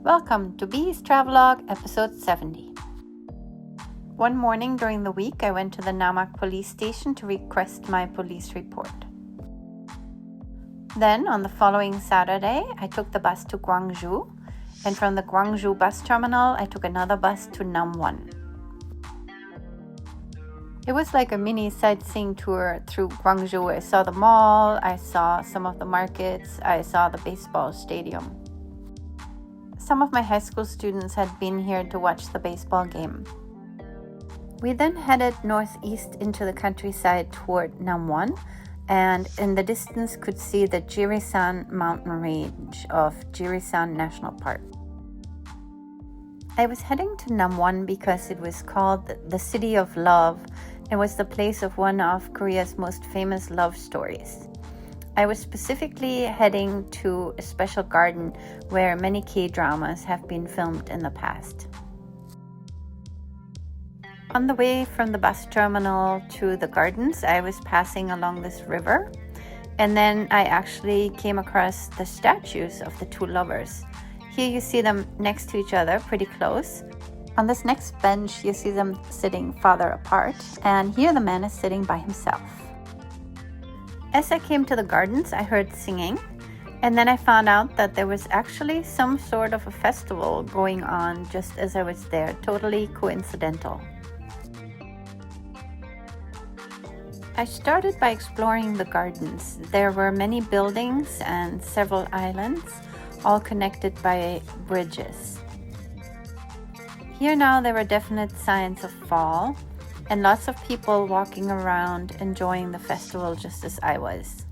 Welcome to Bee's Travelogue, episode 70. One morning during the week, I went to the Namak police station to request my police report. Then, on the following Saturday, I took the bus to Gwangju, and from the Gwangju bus terminal, I took another bus to Namwon. It was like a mini sightseeing tour through Gwangju. I saw the mall, I saw some of the markets, I saw the baseball stadium. Some of my high school students had been here to watch the baseball game. We then headed northeast into the countryside toward Namwon, and in the distance could see the Jirisan mountain range of Jirisan National Park. I was heading to Namwon because it was called the City of Love and was the place of one of Korea's most famous love stories. I was specifically heading to a special garden where many K-dramas have been filmed in the past. On the way from the bus terminal to the gardens, I was passing along this river, and then I actually came across the statues of the two lovers. Here you see them next to each other, pretty close. On this next bench, you see them sitting farther apart, and here the man is sitting by himself. As I came to the gardens, I heard singing, and then I found out that there was actually some sort of a festival going on just as I was there, totally coincidental. I started by exploring the gardens. There were many buildings and several islands, all connected by bridges. Here now there were definite signs of fall, and lots of people walking around enjoying the festival just as I was.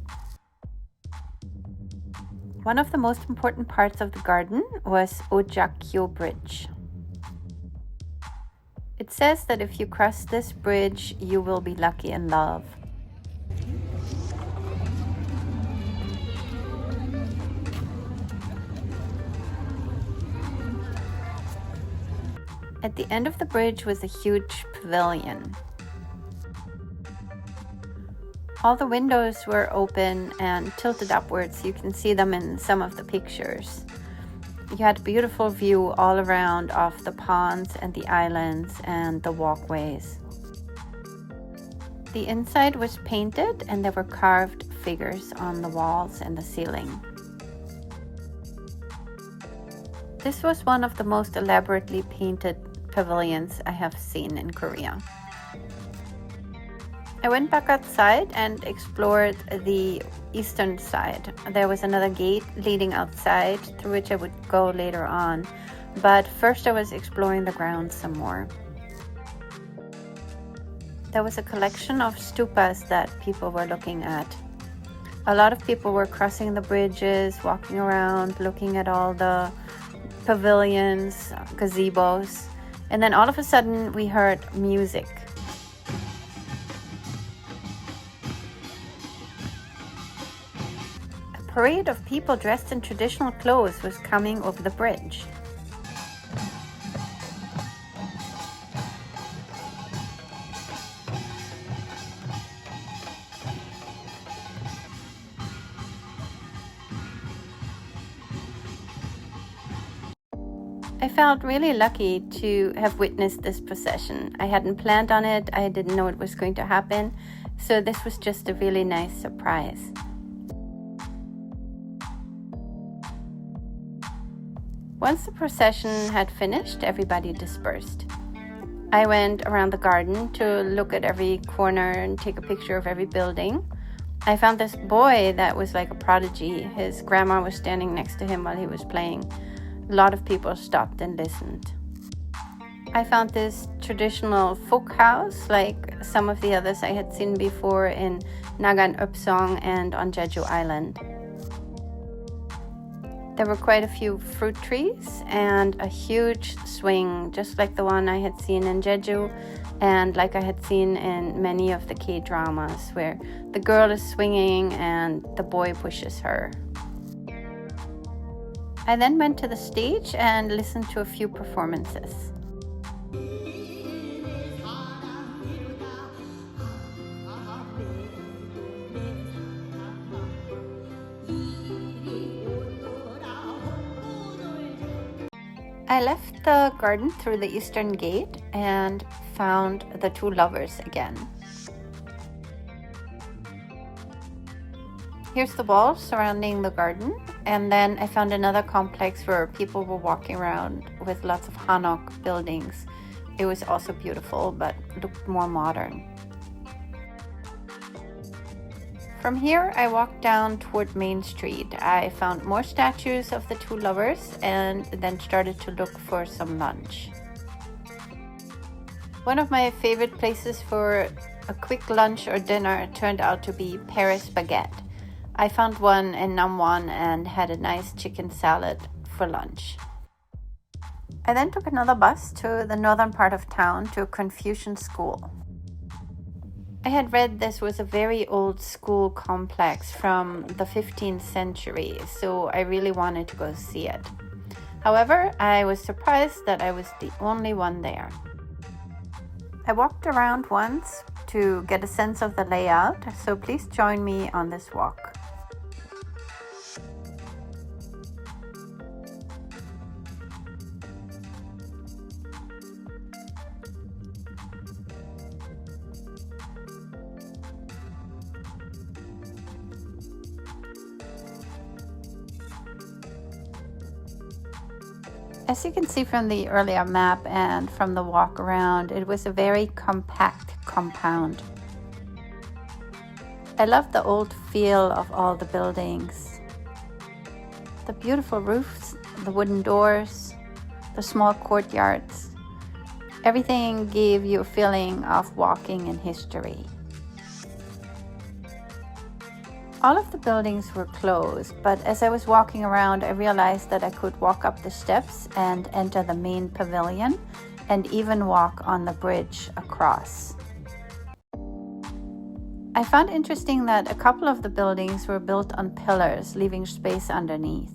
One of the most important parts of the garden was Ojakyo Bridge. It says that if you cross this bridge, you will be lucky in love. At the end of the bridge was a huge pavilion. All the windows were open and tilted upwards. You can see them in some of the pictures. You had a beautiful view all around of the ponds and the islands and the walkways. The inside was painted and there were carved figures on the walls and the ceiling. This was one of the most elaborately painted pavilions I have seen in Korea. I went back outside and explored the eastern side. There was another gate leading outside through which I would go later on, but first I was exploring the grounds some more. There was a collection of stupas that people were looking at. A lot of people were crossing the bridges, walking around, looking at all the pavilions, gazebos, and then all of a sudden we heard music. A parade of people dressed in traditional clothes was coming over the bridge. I felt really lucky to have witnessed this procession. I hadn't planned on it, I didn't know it was going to happen, so this was just a really nice surprise. Once the procession had finished, everybody dispersed. I went around the garden to look at every corner and take a picture of every building. I found this boy that was like a prodigy. His grandma was standing next to him while he was playing. A lot of people stopped and listened. I found this traditional folk house like some of the others I had seen before in Nagan Upsong and on Jeju Island. There were quite a few fruit trees and a huge swing, just like the one I had seen in Jeju and like I had seen in many of the K-dramas where the girl is swinging and the boy pushes her. I then went to the stage and listened to a few performances. I left the garden through the eastern gate and found the two lovers again. Here's the wall surrounding the garden, and then I found another complex where people were walking around with lots of hanok buildings. It was also beautiful, but looked more modern. From here, I walked down toward Main Street. I found more statues of the two lovers and then started to look for some lunch. One of my favorite places for a quick lunch or dinner turned out to be Paris Baguette. I found one in Namwon and had a nice chicken salad for lunch. I then took another bus to the northern part of town to a Confucian school. I had read this was a very old school complex from the 15th century, so I really wanted to go see it. However, I was surprised that I was the only one there. I walked around once to get a sense of the layout, so please join me on this walk. As you can see from the earlier map and from the walk around, it was a very compact compound. I love the old feel of all the buildings. The beautiful roofs, the wooden doors, the small courtyards. Everything gave you a feeling of walking in history. All of the buildings were closed, but as I was walking around, I realized that I could walk up the steps and enter the main pavilion and even walk on the bridge across. I found interesting that a couple of the buildings were built on pillars, leaving space underneath.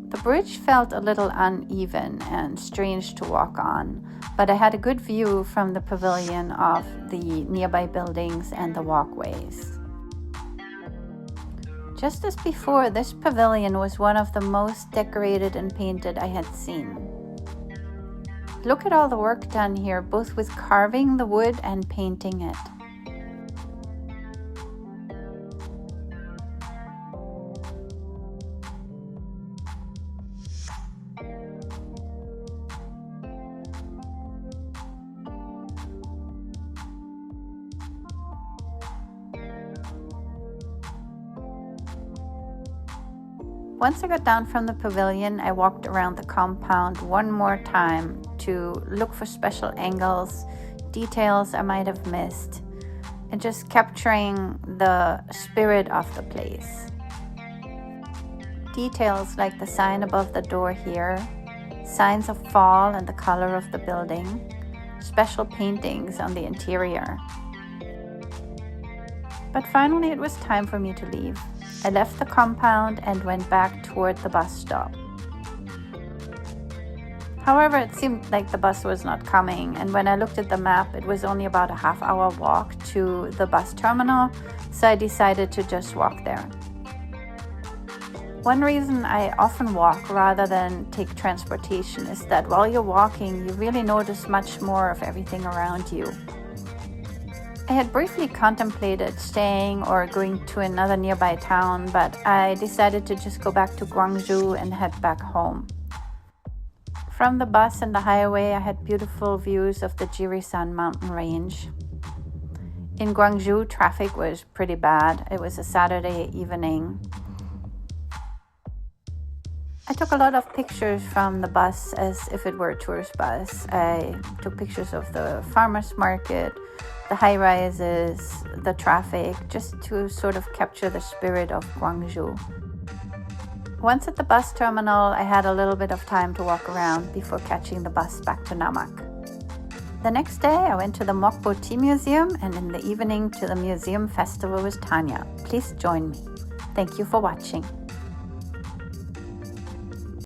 The bridge felt a little uneven and strange to walk on, but I had a good view from the pavilion of the nearby buildings and the walkways. Just as before, this pavilion was one of the most decorated and painted I had seen. Look at all the work done here, both with carving the wood and painting it. Once I got down from the pavilion, I walked around the compound one more time to look for special angles, details I might have missed, and just capturing the spirit of the place. Details like the sign above the door here, signs of fall and the color of the building, special paintings on the interior. But finally it was time for me to leave. I left the compound and went back toward the bus stop. However, it seemed like the bus was not coming, and when I looked at the map, it was only about a half-hour walk to the bus terminal, so I decided to just walk there. One reason I often walk rather than take transportation is that while you're walking, you really notice much more of everything around you. I had briefly contemplated staying or going to another nearby town, but I decided to just go back to Gwangju and head back home. From the bus and the highway, I had beautiful views of the Jirisan mountain range. In Gwangju, traffic was pretty bad. It was a Saturday evening. I took a lot of pictures from the bus as if it were a tourist bus. I took pictures of the farmers market, the high rises, the traffic, just to sort of capture the spirit of Gwangju. Once at the bus terminal, I had a little bit of time to walk around before catching the bus back to Namak. The next day, I went to the Mokpo Tea Museum, and in the evening to the museum festival with Tanya. Please join me. Thank you for watching.